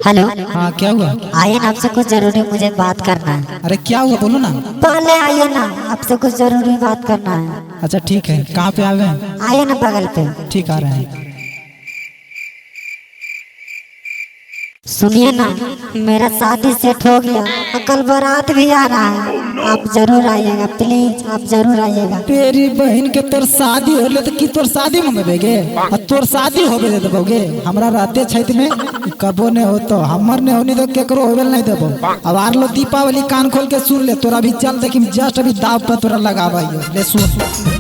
Hello. हाँ क्या हुआ? आइए ना, आपसे कुछ जरूरी मुझे बात करना है। अरे क्या हुआ बोलो ना। पहले आइए ना, आपसे कुछ जरूरी बात करना है। अच्छा ठीक है, कहाँ पे आवे हैं? आइए ना बगल पे। ठीक आ रहे हैं। सुनिए ना, मेरा शादी सेट हो गया, कल बारात भी आ रहा है। आप जरूर आइएगा, प्लीज आप जरूर आइएगा। तेरी बहन के तोर शादी हो तो की तोर शादी मंगबेगे और तोर शादी होबे दे देबोगे? हमरा रहते छैत में कबो ने हो तो हमर ने होनी तो केकरो होबेल नहीं देबो। अब आर लो दीपावली कान खोल के सुन ले, तोरा भी चल देखी जस्ट अभी दाव पर तोरा लगावाइयो ले सुन।